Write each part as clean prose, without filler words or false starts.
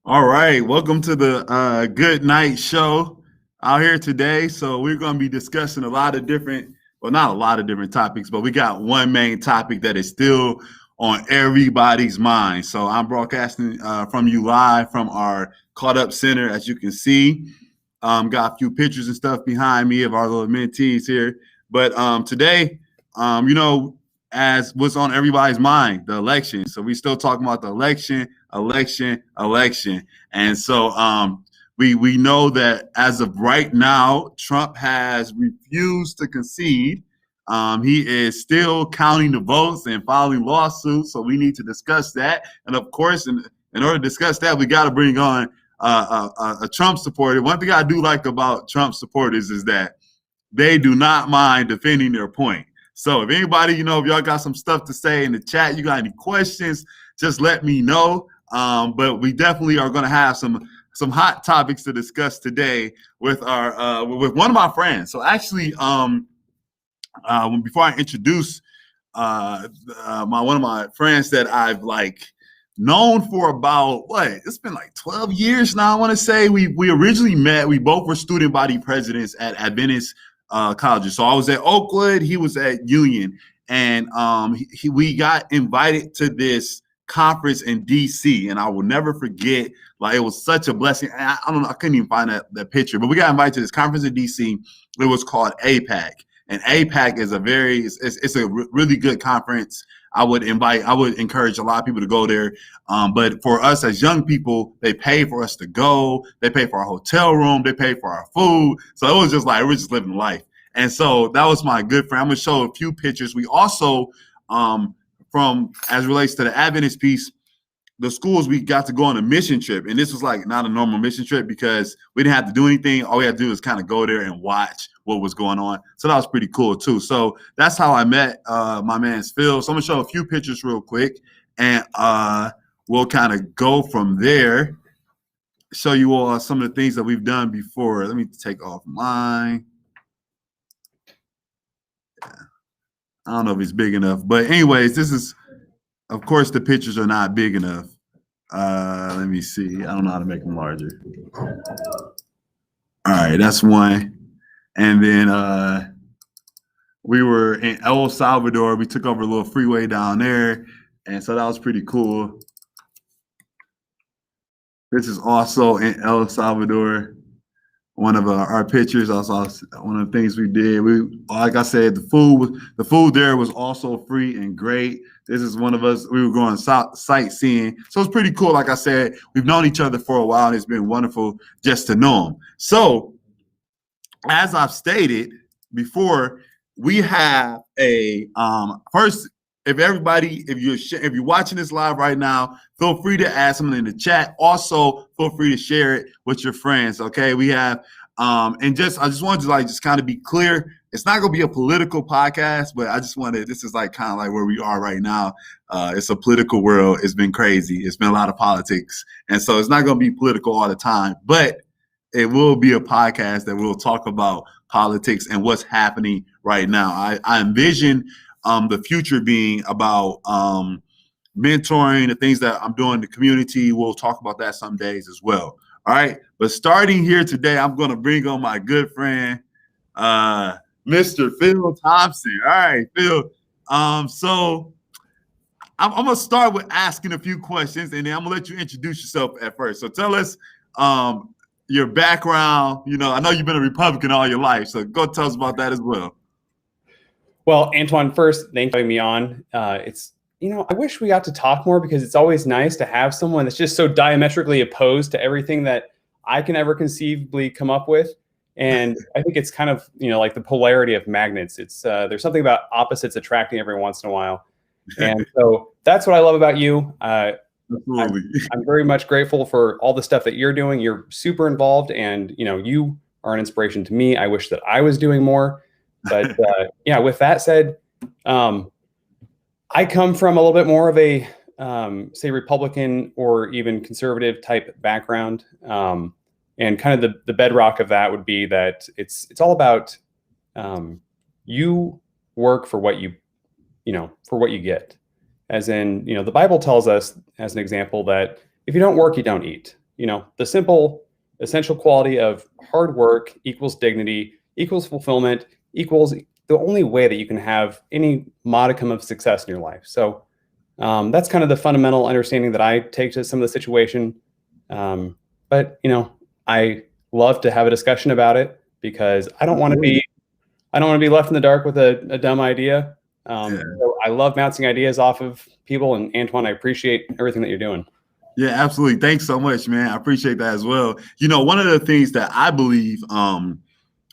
All right, welcome to the Good Night Show out here today. So we're going to be discussing a lot of different, well, not a lot of different topics, but we got one main topic that is still on everybody's mind. So I'm broadcasting from you live from our Caught Up Center, as you can see. Got a few pictures and stuff behind me of our little mentees here. But today, as what's on everybody's mind, the election. So we still talking about the election. And so we know that as of right now, Trump has refused to concede. He is still counting the votes and filing lawsuits. So we need to discuss that. And of course, in order to discuss that, we got to bring on a Trump supporter. One thing I do like about Trump supporters is that they do not mind defending their point. So if anybody, if y'all got some stuff to say in the chat, you got any questions, just let me know. But we definitely are going to have some hot topics to discuss today with our with one of my friends. So actually, before I introduce one of my friends that I've known for about it's been like 12 years now, I want to say. We originally met. We both were student body presidents at Adventist colleges. So I was at Oakwood, he was at Union, and we got invited to this conference in DC, and I will never forget. It was such a blessing. I don't know, I couldn't even find that picture, but we got invited to this conference in DC. It was called APAC, and APAC is it's a really good conference. I would encourage a lot of people to go there. But for us as young people, they pay for us to go. They pay for our hotel room. They pay for our food. So it was just we're just living life. And so that was my good friend. I'm going to show a few pictures. We also, from as it relates to the Adventist piece, the schools, we got to go on a mission trip. And this was not a normal mission trip because we didn't have to do anything. All we had to do was kind of go there and watch what was going on. So that was pretty cool too. So that's how I met my man Phil. So I'm gonna show a few pictures real quick, and we'll kind of go from there. Show you all some of the things that we've done before. Let me take off mine. Yeah. I don't know if it's big enough, but anyways, this is, of course, the pictures are not big enough. Let me see. I don't know how to make them larger. All right, that's one. And then we were in El Salvador. We took over a little freeway down there, and so that was pretty cool. This is also in El Salvador. One of our pictures. Also, one of the things we did. Like I said, the food there was also free and great. This is one of us. We were going sightseeing, so it's pretty cool. Like I said, we've known each other for a while, and it's been wonderful just to know him. So, as I've stated before, we have a first. If you're watching this live right now, feel free to add something in the chat. Also, feel free to share it with your friends. Okay, we have I just wanted to just kind of be clear. It's not going to be a political podcast, but I just wanted. This is kind of where we are right now. It's a political world. It's been crazy. It's been a lot of politics, and so it's not going to be political all the time, but it will be a podcast that will talk about politics and what's happening right now. I envision the future being about mentoring, the things that I'm doing in the community. We'll talk about that some days as well. All right. But starting here today, I'm going to bring on my good friend, Mr. Phil Thompson. All right, Phil. So I'm going to start with asking a few questions, and then I'm going to let you introduce yourself at first. So tell us your background. I know you've been a Republican all your life, so go tell us about that as well. Well, Antoine, first, thanks for having me on. I wish we got to talk more because it's always nice to have someone that's just so diametrically opposed to everything that I can ever conceivably come up with. And I think it's kind of, like the polarity of magnets. It's there's something about opposites attracting every once in a while. And so that's what I love about you. Absolutely. I'm very much grateful for all the stuff that you're doing. You're super involved, and, you are an inspiration to me. I wish that I was doing more. But with that said, I come from a little bit more of a, say, Republican or even conservative type background. And kind of the bedrock of that would be that it's all about you work for what you get. As in, the Bible tells us, as an example, that if you don't work, you don't eat. the simple, essential quality of hard work equals dignity, equals fulfillment, equals the only way that you can have any modicum of success in your life. So that's kind of the fundamental understanding that I take to some of the situation. But I love to have a discussion about it because I don't want to be left in the dark with a dumb idea. So I love bouncing ideas off of people, and Antoine, I appreciate everything that you're doing. Yeah, absolutely. Thanks so much, man. I appreciate that as well. One of the things that I believe,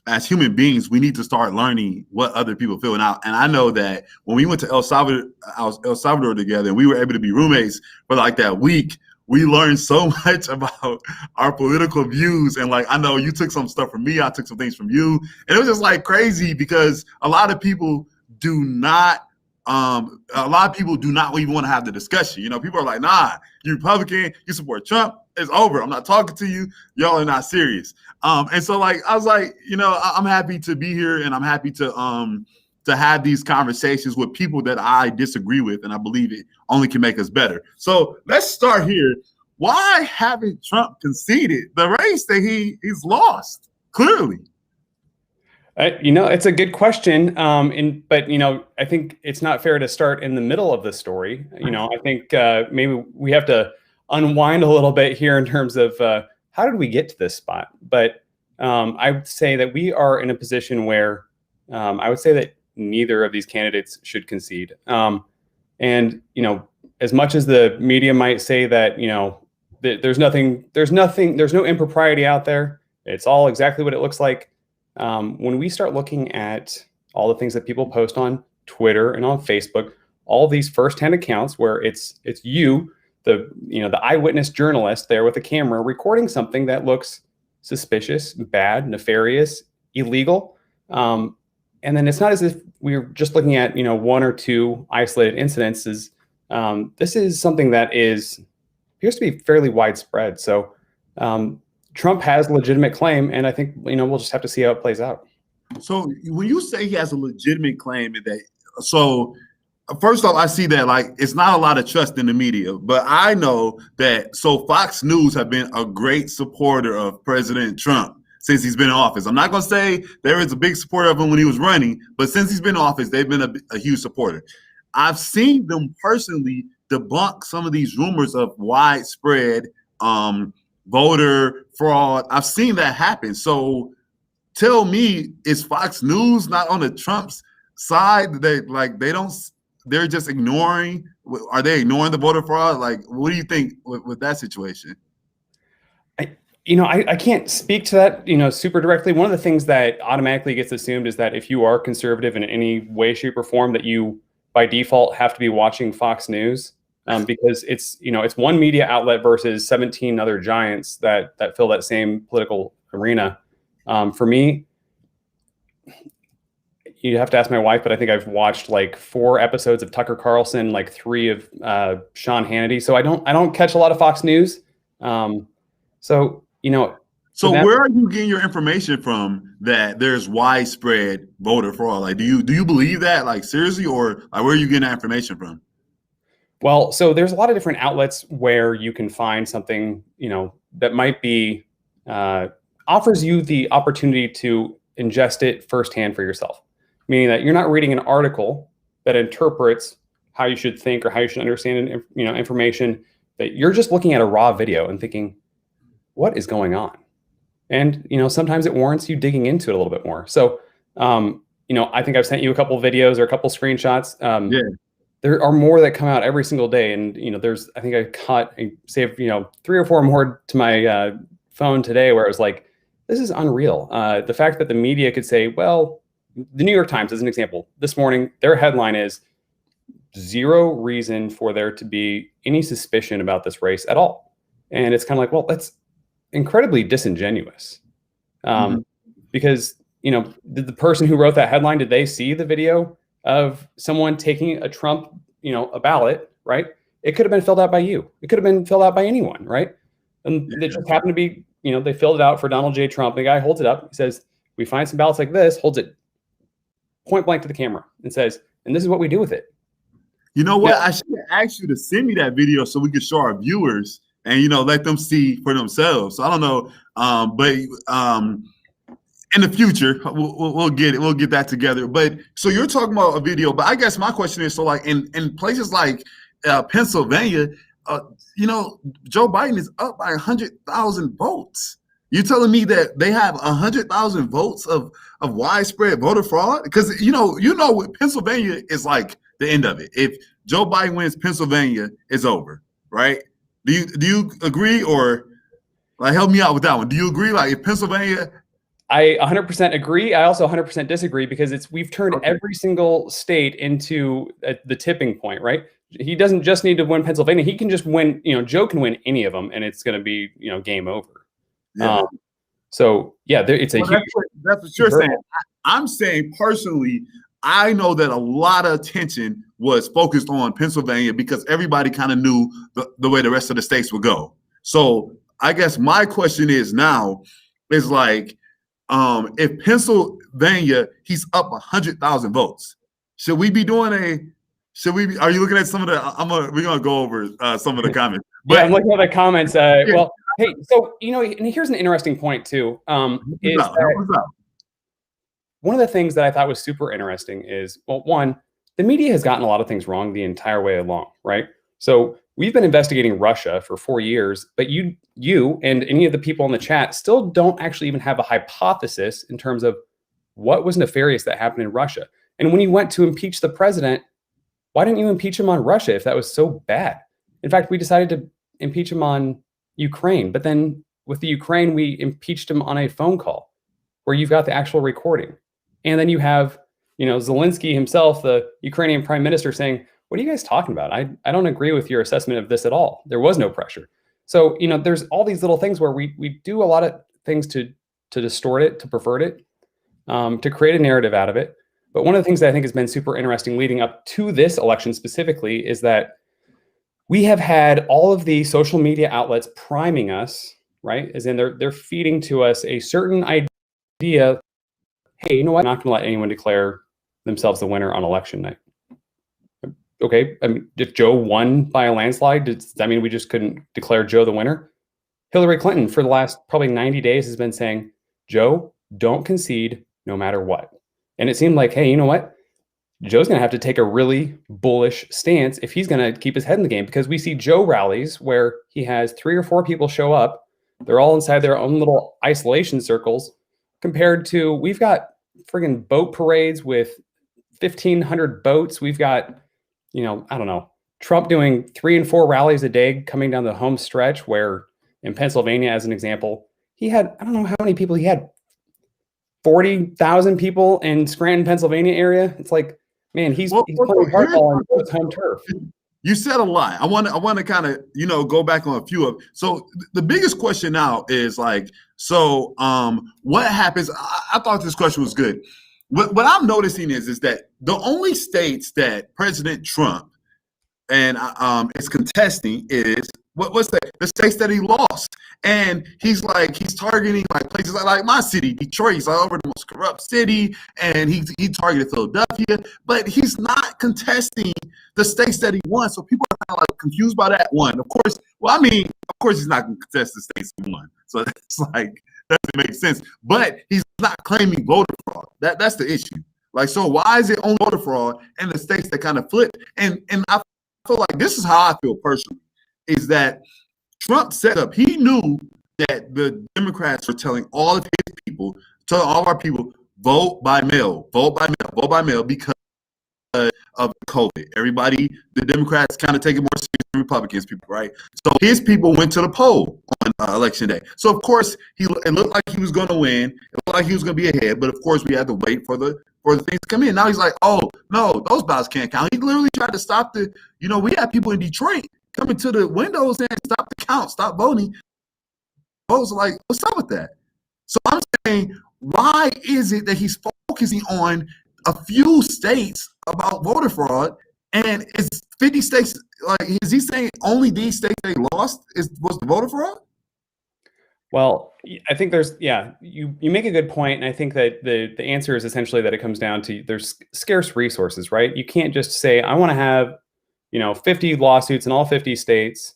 as human beings, we need to start learning what other people feel. And I know that when we went to El Salvador together, and we were able to be roommates for like that week, we learned so much about our political views. And like, I know you took some stuff from me, I took some things from you. And it was just like crazy because a lot of people do not even want to have the discussion. People are like, nah, you Republican, you support Trump, it's over. I'm not talking to you. Y'all are not serious. And so like, I was like, I'm happy to be here, and I'm happy to have these conversations with people that I disagree with, and I believe it only can make us better. So let's start here. Why haven't Trump conceded the race that he's lost? Clearly. It's a good question. But I think it's not fair to start in the middle of the story. I think maybe we have to unwind a little bit here in terms of how did we get to this spot? But I would say that we are in a position where I would say that neither of these candidates should concede. And as much as the media might say that there's no impropriety out there, it's all exactly what it looks like. When we start looking at all the things that people post on Twitter and on Facebook, all these firsthand accounts where it's you, the eyewitness journalist there with a camera recording something that looks suspicious, bad, nefarious, illegal. And then it's not as if we're just looking at, one or two isolated incidences. This is something that appears to be fairly widespread. So Trump has a legitimate claim, and I think, we'll just have to see how it plays out. So when you say he has a legitimate claim, so first off, I see that like it's not a lot of trust in the media, but I know that Fox News have been a great supporter of President Trump since he's been in office. I'm not going to say there was a big supporter of him when he was running, but since he's been in office, they've been a huge supporter. I've seen them personally debunk some of these rumors of widespread voter fraud. I've seen that happen. So tell me, is Fox News not on the Trump's side? They're just ignoring. Are they ignoring the voter fraud? Like, what do you think with that situation? I can't speak to that, super directly. One of the things that automatically gets assumed is that if you are conservative in any way, shape, or form, that you by default have to be watching Fox News, because it's one media outlet versus 17 other giants that fill that same political arena. For me, you have to ask my wife, but I think I've watched like 4 episodes of Tucker Carlson, like 3 of Sean Hannity. So I don't catch a lot of Fox News. So where are you getting your information from that there's widespread voter fraud? Like, do you believe that, like, seriously, or like, where are you getting that information from? Well, so there's a lot of different outlets where you can find something, that might be offers you the opportunity to ingest it firsthand for yourself, meaning that you're not reading an article that interprets how you should think or how you should understand, information, that you're just looking at a raw video and thinking, what is going on? And, sometimes it warrants you digging into it a little bit more. So, I think I've sent you a couple videos or a couple screenshots. Yeah. There are more that come out every single day. And, I think I saved, 3 or 4 more to my phone today where it was like, this is unreal. The fact that the media could say, well, the New York Times, as an example, this morning, their headline is 0 reason for there to be any suspicion about this race at all. And it's kind of like, well, that's incredibly disingenuous. Because, did the person who wrote that headline, did they see the video of someone taking a Trump, a ballot, right? It could have been filled out by you. It could have been filled out by anyone, right? And it just happened to be, they filled it out for Donald J. Trump. The guy holds it up. He says, we find some ballots like this, holds it point blank to the camera and says, and this is what we do with it. You know what? Yeah. I should have asked you to send me that video so we could show our viewers and let them see for themselves. So I don't know, but in the future we'll get it. We'll get that together. But so you're talking about a video, but I guess my question is, so like in places like Pennsylvania, Joe Biden is up by 100,000 votes. You're telling me that they have 100,000 votes of widespread voter fraud? Because Pennsylvania is like the end of it. If Joe Biden wins Pennsylvania, it's over, right? Do you agree, or like help me out with that one? Do you agree? Like if Pennsylvania, I 100% agree. I also 100% disagree, because we've turned every single state into the tipping point, right? He doesn't just need to win Pennsylvania. He can just win, Joe can win any of them, and it's going to be, game over. yeah. So yeah, it's a huge. That's what you're saying. I'm saying personally, I know that a lot of attention was focused on Pennsylvania because everybody kind of knew the way the rest of the states would go. So I guess my question is now is like, if Pennsylvania, he's up 100,000 votes, should we be doing are you looking at some of the, we're going to go over some of the comments. But, yeah, I'm looking at the comments. Well, hey, so, and here's an interesting point too, is that one of the things that I thought was super interesting is, well, one, the media has gotten a lot of things wrong the entire way along, right? So we've been investigating Russia for 4 years, but you and any of the people in the chat still don't actually even have a hypothesis in terms of what was nefarious that happened in Russia. And when you went to impeach the president, why didn't you impeach him on Russia if that was so bad? In fact, we decided to impeach him on Ukraine, but then with the Ukraine, we impeached him on a phone call where you've got the actual recording. And then you have, Zelensky himself, the Ukrainian prime minister, saying, what are you guys talking about? I don't agree with your assessment of this at all. There was no pressure. So, there's all these little things where we do a lot of things to distort it, to pervert it, to create a narrative out of it. But one of the things that I think has been super interesting leading up to this election specifically is that we have had all of the social media outlets priming us, right? As in they're feeding to us a certain idea. Hey, you know what? I'm not going to let anyone declare themselves the winner on election night. Okay, I mean, if Joe won by a landslide, does that mean we just couldn't declare Joe the winner? Hillary Clinton, for the last probably 90 days, has been saying, Joe, don't concede no matter what. And it seemed like, hey, you know what? Joe's going to have to take a really bullish stance if he's going to keep his head in the game, because we see Joe rallies where he has 3 or 4 people show up. They're all inside their own little isolation circles, compared to we've got friggin' boat parades with 1,500 boats. We've got, I don't know, Trump doing 3 and 4 rallies a day coming down the home stretch, where in Pennsylvania, as an example, he had, I don't know how many people he had, 40,000 people in Scranton, Pennsylvania area. It's like, man, he's playing hardball on his home turf. You said a lot. I want to kind of, go back on a few of. So the biggest question now is like, so what happens? I thought this question was good. What I'm noticing is that the only states that President Trump and is contesting is what's that? The states that he lost, and he's targeting like places like my city, Detroit. He's all over the most corrupt city, and he targeted Philadelphia, but he's not contesting the states that he won. So people are kind of like confused by that one. Of course, he's not going to contest the states he won. So that's like doesn't make sense. But he's not claiming voter fraud. That's the issue. Like, so why is it on voter fraud in the states that kind of flipped? And I feel like this is how I feel personally, is that Trump set up, he knew that the Democrats were telling all of his people, telling all of our people, vote by mail, because of COVID. Everybody, the Democrats kind of take it more serious than Republicans people, right? So his people went to the poll on election day. So of course, it looked like he was going to win. It looked like he was going to be ahead, but of course we had to wait for the things to come in. Now he's like, oh no, those ballots can't count. He literally tried to stop we had people in Detroit coming to the windows and stop the count, stop voting. Voters are like, what's up with that? So I'm saying, why is it that he's focusing on a few states about voter fraud, and is 50 states, like, is he saying only these states they lost was the voter fraud? Well, I think you make a good point, and I think that the answer is essentially that it comes down to there's scarce resources, right? You can't just say, I want to have 50 lawsuits in all 50 states,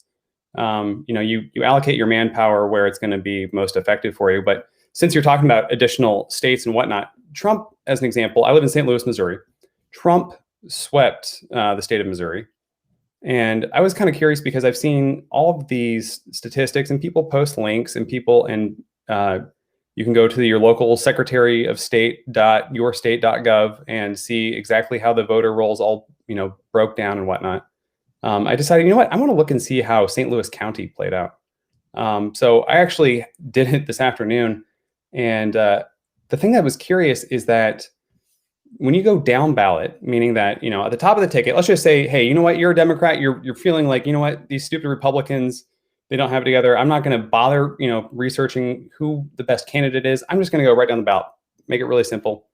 you allocate your manpower where it's going to be most effective for you. But since you're talking about additional states and whatnot, Trump, as an example, I live in St. Louis, Missouri. Trump swept the state of Missouri. And I was kind of curious because I've seen all of these statistics and people post links and you can go to your local Secretary of State.yourstate.gov and see exactly how the voter rolls all, broke down and whatnot. I decided, you know what, I want to look and see how St. Louis County played out. So I actually did it this afternoon. And the thing that was curious is that when you go down ballot, meaning that, at the top of the ticket, let's just say, hey, you know what, you're a Democrat, you're feeling like, you know what, these stupid Republicans, they don't have it together. I'm not going to bother, researching who the best candidate is. I'm just going to go right down the ballot, make it really simple.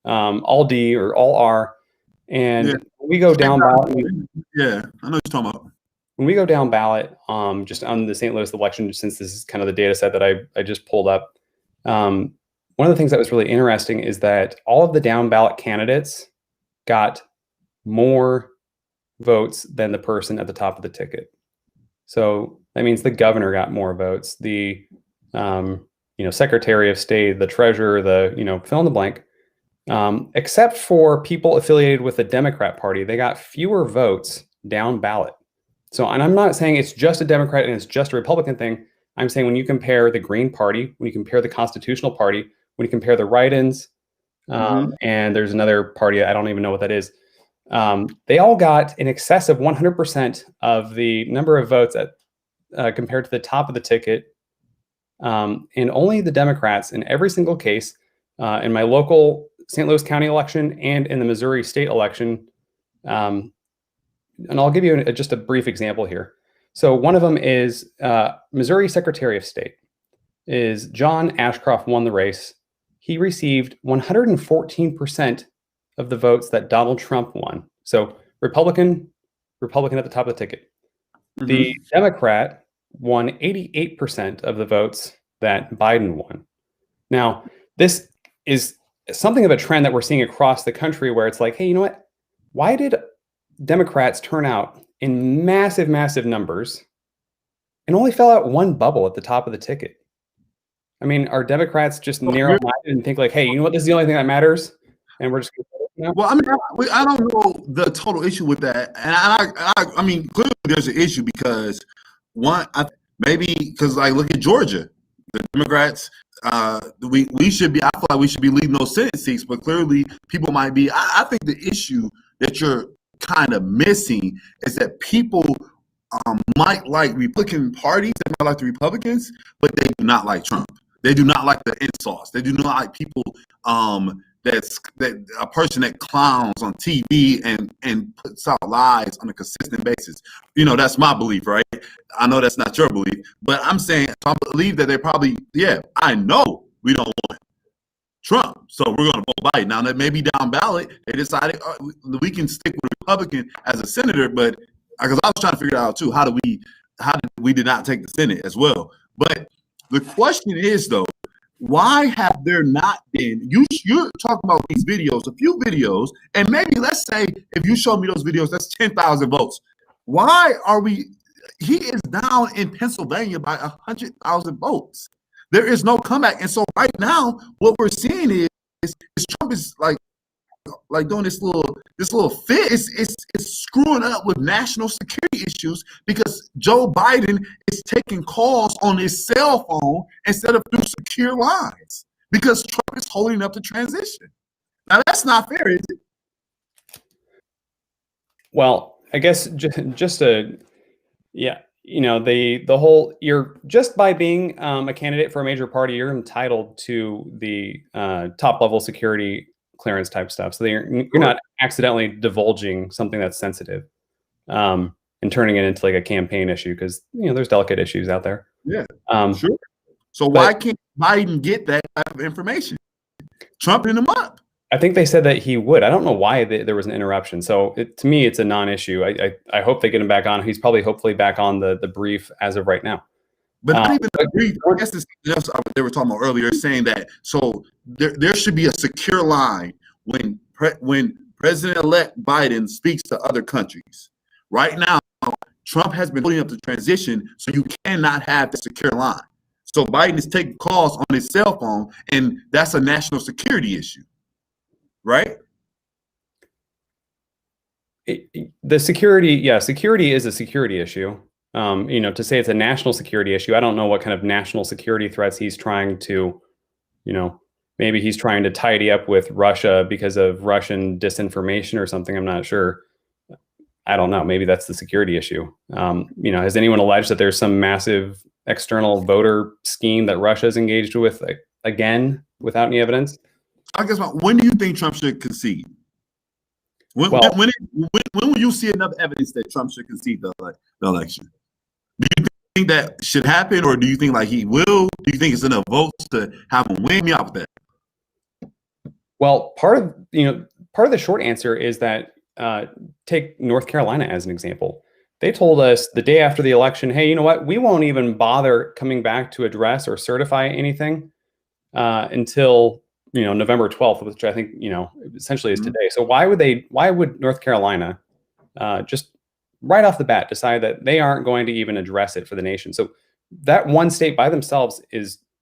All D or all R. And when we go down ballot. Yeah, I know what you're talking about. When we go down ballot, just on the St. Louis election, since this is kind of the data set that I just pulled up, one of the things that was really interesting is that all of the down ballot candidates got more votes than the person at the top of the ticket. So that means the governor got more votes, the Secretary of State, the treasurer, the fill in the blank, except for people affiliated with the Democrat Party, they got fewer votes down ballot. So, and I'm not saying it's just a Democrat and it's just a Republican thing. I'm saying when you compare the Green Party, when you compare the Constitutional Party, when you compare the write-ins, and there's another party, I don't even know what that is. They all got in excess of 100% of the number of votes compared to the top of the ticket. And only the Democrats in every single case, in my local St. Louis County election and in the Missouri state election. And I'll give you just a brief example here. So one of them is Missouri Secretary of State is John Ashcroft won the race. He received 114% of the votes that Donald Trump won. So Republican at the top of the ticket. Mm-hmm. The Democrat won 88% of the votes that Biden won. Now, this is something of a trend that we're seeing across the country where it's like, hey, you know what? Why did Democrats turn out in massive, massive numbers and only fell out one bubble at the top of the ticket? I mean, are Democrats just narrow-minded and think like, hey, you know what? This is the only thing that matters, and we're just going to. Well, I mean, I don't know the total issue with that, and I mean, clearly there's an issue because maybe because like look at Georgia, the Democrats. We should be. I feel like we should be leading those Senate seats, but clearly people might be. I think the issue that you're kind of missing is that people might like Republican parties, they might like the Republicans, but they do not like Trump. They do not like the insults. They do not like people that a person that clowns on TV and puts out lies on a consistent basis. That's my belief, right? I know that's not your belief, but I'm saying I believe that they probably, I know we don't want Trump, so we're going to vote Biden. Now that maybe down ballot, they decided we can stick with Republican as a senator, but because I was trying to figure it out too, how did we did not take the Senate as well? But the question is though, why have there not been? You're talking about these videos, a few videos, and maybe let's say if you show me those videos, that's 10,000 votes. Why are we? He is down in Pennsylvania by 100,000 votes. There is no comeback, and so right now, what we're seeing is Trump is like doing this little fit. It's screwing up with national security issues because Joe Biden is taking calls on his cell phone instead of through secure lines because Trump is holding up the transition. Now that's not fair, is it? Well, I guess the whole, you're just by being a candidate for a major party, you're entitled to the top level security clearance type stuff. So you're not accidentally divulging something that's sensitive and turning it into like a campaign issue because there's delicate issues out there. Yeah, sure. So why can't Biden get that type of information? Trump him up. I think they said that he would. I don't know why there was an interruption. So to me, it's a non-issue. I hope they get him back on. He's probably hopefully back on the brief as of right now. But not even the brief. I guess this is they were talking about earlier, saying that so there should be a secure line when President-elect Biden speaks to other countries. Right now, Trump has been holding up the transition, so you cannot have the secure line. So Biden is taking calls on his cell phone, and that's a national security issue, right? The security, security is a security issue. To say it's a national security issue, I don't know what kind of national security threats he's trying to, maybe he's trying to tidy up with Russia because of Russian disinformation or something. I'm not sure. I don't know. Maybe that's the security issue. Has anyone alleged that there's some massive external voter scheme that Russia is engaged with again without any evidence? I guess when do you think Trump should concede? When will you see enough evidence that Trump should concede the election? Do you think that should happen, or do you think like he will? Do you think it's enough votes to have him win? Me out with that. Well, part of the short answer is that take North Carolina as an example. They told us the day after the election, hey, you know what? We won't even bother coming back to address or certify anything until November 12th, which I think essentially is today. So why would North Carolina just right off the bat decide that they aren't going to even address it for the nation? So that one state by themselves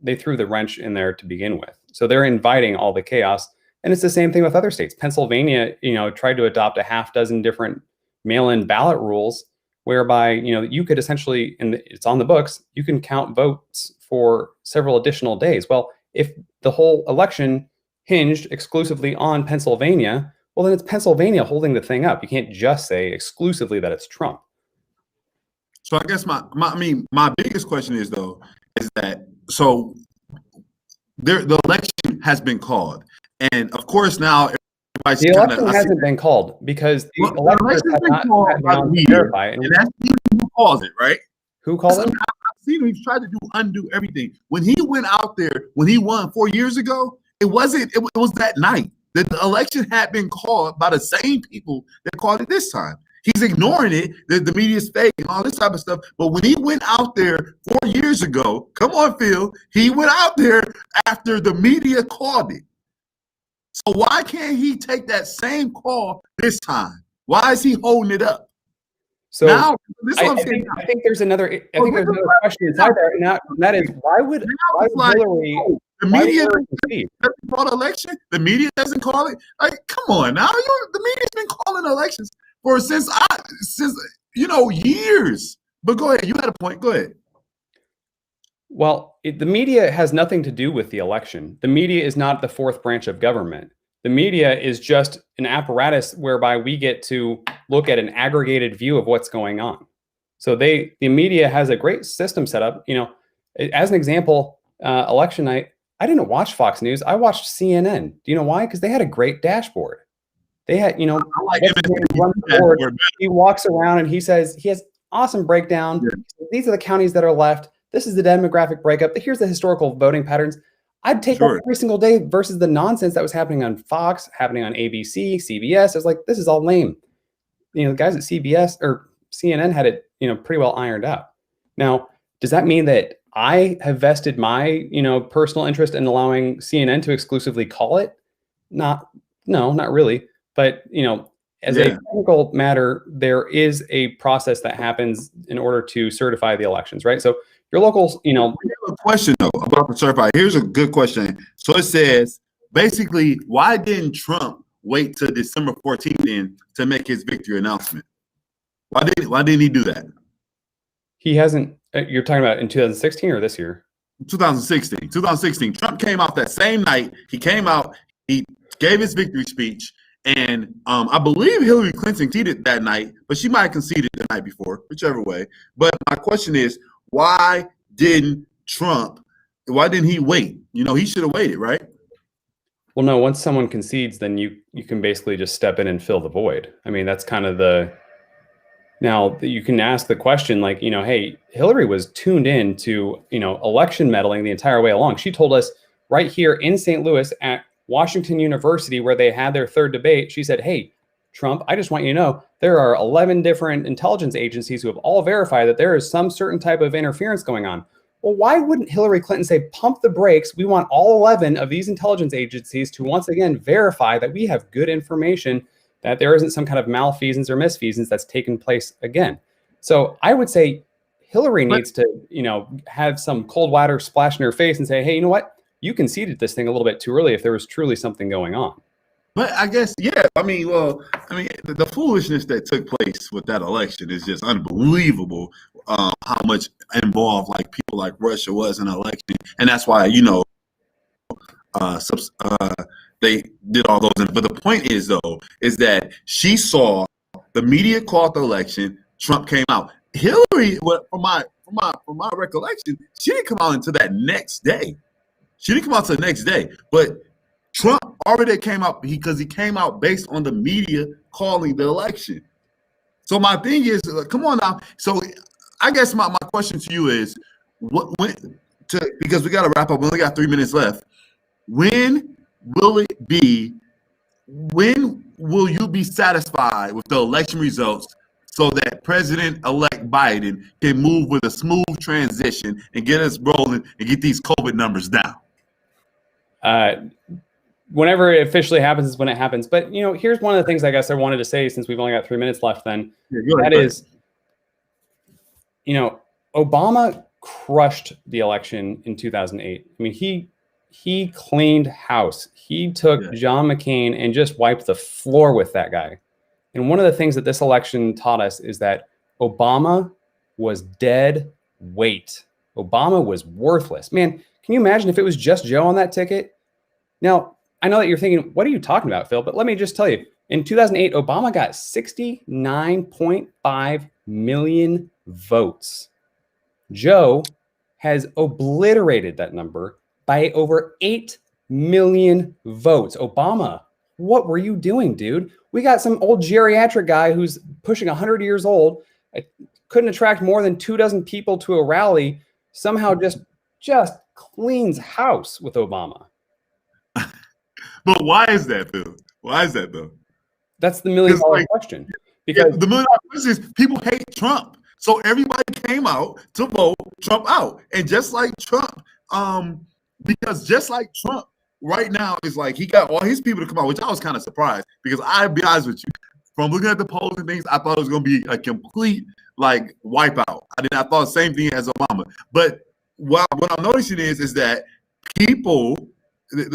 they threw the wrench in there to begin with. So they're inviting all the chaos. And it's the same thing with other states. Pennsylvania, tried to adopt a half dozen different mail-in ballot rules whereby, you could essentially, and it's on the books, you can count votes for several additional days. Well, if the whole election hinged exclusively on Pennsylvania, well, then it's Pennsylvania holding the thing up. You can't just say exclusively that it's Trump. So I guess my biggest question is that so the election has been called, and of course now the election hasn't been called because the electors have not sat down to verify it. And that's who calls it, right? Who called it? I've seen him. He's tried to undo everything. When he went out there, when he won 4 years ago, it was that night. The election had been called by the same people that called it this time. He's ignoring it. The media's fake and all this type of stuff. But when he went out there 4 years ago, come on, Phil, he went out there after the media called it. So why can't he take that same call this time? Why is he holding it up? So now, I think there's another question inside there, and that is why would Hillary? The media doesn't call the election. The media doesn't call it. Like, come on now, the media's been calling elections since years. But go ahead, you had a point. Go ahead. Well, the media has nothing to do with the election. The media is not the fourth branch of government. The media is just an apparatus whereby we get to look at an aggregated view of what's going on. So the media has a great system set up. As an example, election night, I didn't watch Fox News. I watched CNN. Do you know why? Because they had a great dashboard. They had, I like he walks around and he says he has awesome breakdown. Yeah. These are the counties that are left. This is the demographic breakup. Here's the historical voting patterns. I'd take that every single day versus the nonsense that was happening on Fox, happening on ABC, CBS. I was like, this is all lame. The guys at CBS or CNN had it, pretty well ironed out. Now, does that mean that I have vested my, personal interest in allowing CNN to exclusively call it? No, not really. But, as a technical matter, there is a process that happens in order to certify the elections, right? So your locals, We have a question though about the certify. Here's a good question. So it says, basically, why didn't Trump wait till December 14th then to make his victory announcement? Why didn't he do that? He hasn't. You're talking about in 2016 or this year? 2016. Trump came out that same night. He came out. He gave his victory speech. And I believe Hillary Clinton conceded that night, but she might have conceded the night before, whichever way. But my question is, why didn't he wait? He should have waited, right? Well, no, once someone concedes, then you can basically just step in and fill the void. I mean, that's kind of now you can ask the question like, hey, Hillary was tuned in to, election meddling the entire way along. She told us right here in St. Louis at Washington University, where they had their third debate, she said, hey, Trump, I just want you to know there are 11 different intelligence agencies who have all verified that there is some certain type of interference going on. Well, why wouldn't Hillary Clinton say, pump the brakes? We want all 11 of these intelligence agencies to once again verify that we have good information, that there isn't some kind of malfeasance or misfeasance that's taken place again. So I would say Hillary But- needs to, have some cold water splash in her face and say, hey, you know what? You conceded this thing a little bit too early if there was truly something going on. But I guess, yeah. The foolishness that took place with that election is just unbelievable. How much involved like people like Russia was in the election, and that's why they did all those. But the point is is that she saw the media called the election. Trump came out. Hillary, from my recollection, she didn't come out until that next day. But Trump already came out because he came out based on the media calling the election. So my thing is, come on now. So I guess my question to you is, because we got to wrap up. We only got 3 minutes left. When will you be satisfied with the election results so that President-elect Biden can move with a smooth transition and get us rolling and get these COVID numbers down? Whenever it officially happens is when it happens. But, here's one of the things I guess I wanted to say since we've only got 3 minutes left then. That is, Obama crushed the election in 2008. I mean, he cleaned house. He took John McCain and just wiped the floor with that guy. And one of the things that this election taught us is that Obama was dead weight. Obama was worthless. Man, can you imagine if it was just Joe on that ticket? Now, I know that you're thinking, what are you talking about, Phil? But let me just tell you, in 2008, Obama got 69.5 million votes. Joe has obliterated that number by over 8 million votes. Obama, what were you doing, dude? We got some old geriatric guy who's pushing 100 years old, couldn't attract more than 24 people to a rally, somehow just cleans house with Obama. But why is that, Phil? Why is that, though? That's the $1 million question. Because the $1 million question is people hate Trump. So everybody came out to vote Trump out. And just like Trump, because just like Trump right now is like he got all his people to come out, which I was kind of surprised because I'll be honest with you, from looking at the polls and things, I thought it was going to be a complete like wipeout. I thought the same thing as Obama. But what I'm noticing is that people,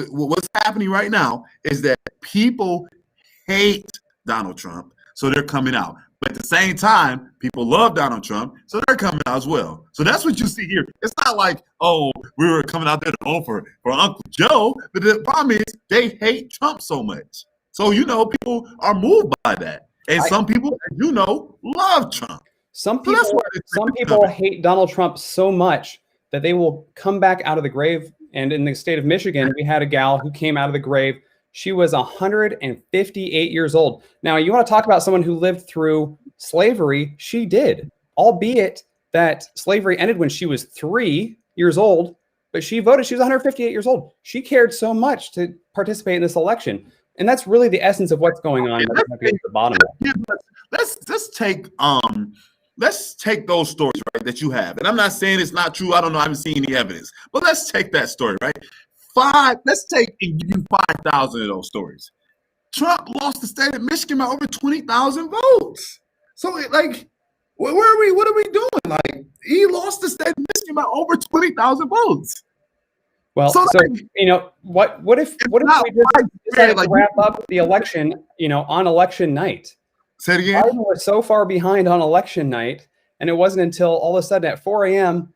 what's happening right now is that people hate Donald Trump, so they're coming out. But at the same time, people love Donald Trump, so they're coming out as well. So that's what you see here. It's not like, oh, we were coming out there to vote for Uncle Joe. But the problem is they hate Trump so much. So, people are moved by that. And some people, love Trump. Some people hate Donald Trump so much that they will come back out of the grave. And in the state of Michigan, we had a gal who came out of the grave. She was 158 years old. Now, you want to talk about someone who lived through slavery? She did, albeit that slavery ended when she was 3 years old, but she voted. She was 158 years old. She cared so much to participate in this election. And that's really the essence of what's going on. The bottom. Let's take those stories, right, that you have. And I'm not saying it's not true. I don't know. I haven't seen any evidence. But let's take that story, right? Let's take and give you 5,000 of those stories. Trump lost the state of Michigan by over 20,000 votes. So, where are we? What are we doing? Like, he lost the state of Michigan by over 20,000 votes. Well, what if we just decided to wrap up the election, on election night? Say it again. Biden was so far behind on election night, and it wasn't until all of a sudden at 4 a.m.,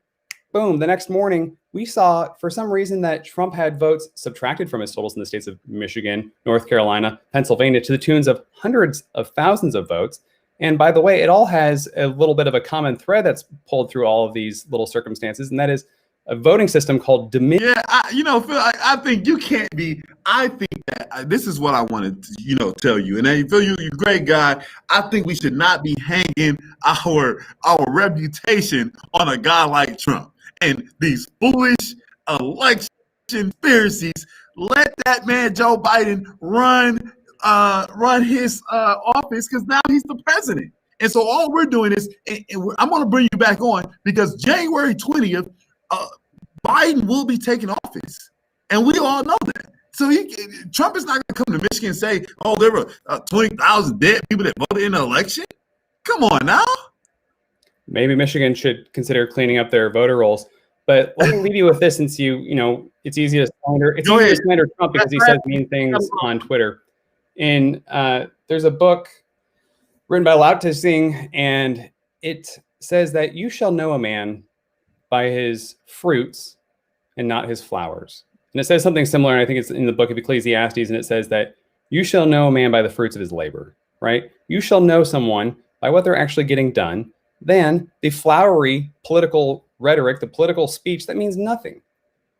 boom, the next morning, we saw for some reason that Trump had votes subtracted from his totals in the states of Michigan, North Carolina, Pennsylvania, to the tunes of hundreds of thousands of votes. And by the way, it all has a little bit of a common thread that's pulled through all of these little circumstances, and that is a voting system called Dominion. Yeah, Phil, I think you can't be. I think that this is what I wanted to, tell you. And then, Phil, you're a great guy. I think we should not be hanging our reputation on a guy like Trump and these foolish election conspiracies. Let that man Joe Biden run his office because now he's the president. And so all we're doing is, I'm going to bring you back on because January 20th. Biden will be taking office, and we all know that. So Trump is not going to come to Michigan and say, "Oh, there were 20,000 dead people that voted in the election." Come on now. maybe Michigan should consider cleaning up their voter rolls. But let me leave you with this, since it's easy to slander. It's easy to slander Trump because he says mean things on Twitter. And there's a book written by Lao Tse, and it says that you shall know a man by his fruits and not his flowers. And it says something similar, and I think it's in the book of Ecclesiastes, and it says that you shall know a man by the fruits of his labor, right? You shall know someone by what they're actually getting done. Then the flowery political rhetoric, the political speech, that means nothing.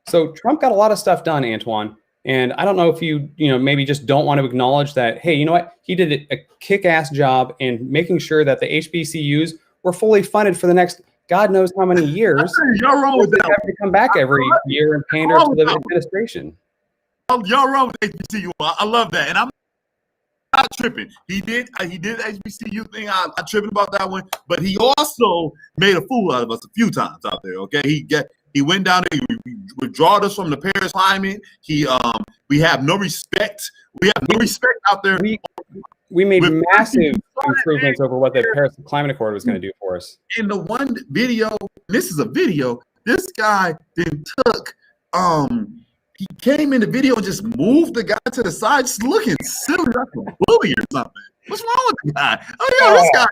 So Trump got a lot of stuff done, Antoine. And I don't know if you maybe just don't want to acknowledge that, hey, you know what? He did a kick-ass job in making sure that the HBCUs were fully funded for the next God knows how many years. Y'all wrong with that. They have to come back every year and pander to the administration. Y'all wrong with HBCU. I love that. And I'm not tripping. He did the HBCU thing. I'm tripping about that one. But he also made a fool out of us a few times out there, okay? He went down there, he withdrawed us from the Paris climate. We have no respect. We have no respect out there. We made massive improvements over what the Paris Climate Accord was going to do for us. In the one video, this is a video, this guy then took, he came in the video and just moved the guy to the side, just looking silly like a bully or something. What's wrong with the guy? Oh, yeah, this guy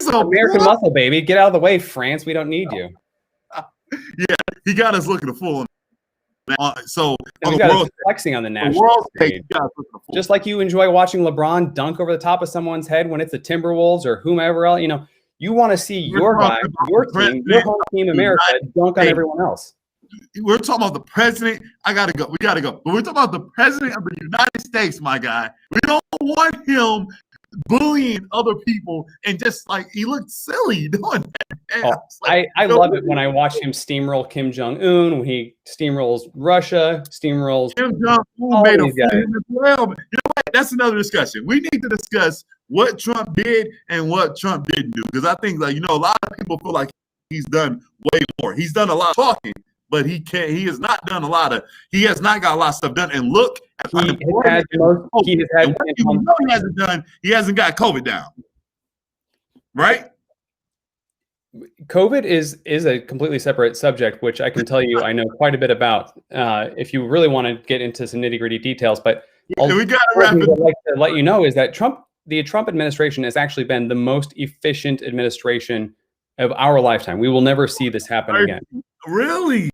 is American muscle, baby. Get out of the way, France. We don't need you. Yeah, he got us looking a fool. So on the world flexing on the national stage, just like you enjoy watching LeBron dunk over the top of someone's head when it's the Timberwolves or whomever else. You want to see your guy, your team, your whole team, America, dunk on everyone else. We're talking about the president. We gotta go. But we're talking about the president of the United States, my guy. We don't want him bullying other people, and just like he looked silly doing that. I love it when I watch him steamroll Kim Jong-un, when he steamrolls Russia, steamrolls Kim Jong-un made a fool as well. You know what? That's another discussion. We need to discuss what Trump did and what Trump didn't do, because I think a lot of people feel like he's done way more. He's done a lot of talking, but he has not got a lot of stuff done. And look at he hasn't got COVID down. Right? COVID is a completely separate subject, which I can tell you I know quite a bit about. If you really want to get into some nitty-gritty details, but we got to wrap it. I'd like to let you know is that the Trump administration has actually been the most efficient administration of our lifetime. We will never see this happen again. Really?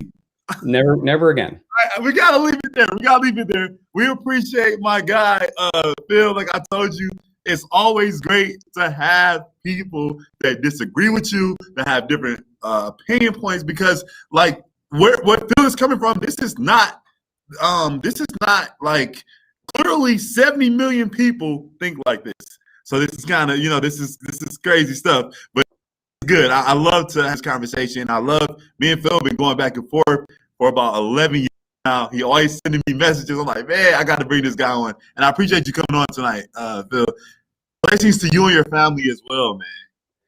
Never again. We gotta leave it there. We appreciate my guy, Phil. Like I told you, it's always great to have people that disagree with you, that have different opinion points, because like what Phil is coming from, this is not like literally 70 million people think like this. So this is kind of, this is crazy stuff, but good. I love to have this conversation. Me and Phil have been going back and forth for about 11 years now. He always sending me messages. I'm like, man, I got to bring this guy on. And I appreciate you coming on tonight, Phil. Blessings to you and your family as well, man.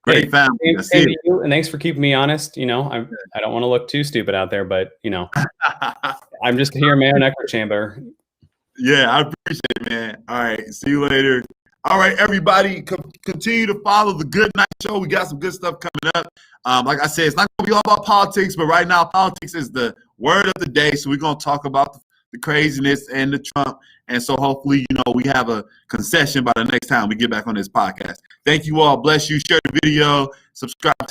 Great family. Same to you, and thanks for keeping me honest. I don't want to look too stupid out there, but I'm just here, man, echo chamber. Yeah, I appreciate it, man. All right, see you later. All right, everybody, continue to follow the Good Night Show. We got some good stuff coming up. Like I said, it's not going to be all about politics, but right now, politics is the word of the day. So we're going to talk about the craziness and the Trump. And so hopefully, we have a concession by the next time we get back on this podcast. Thank you all. Bless you. Share the video. Subscribe to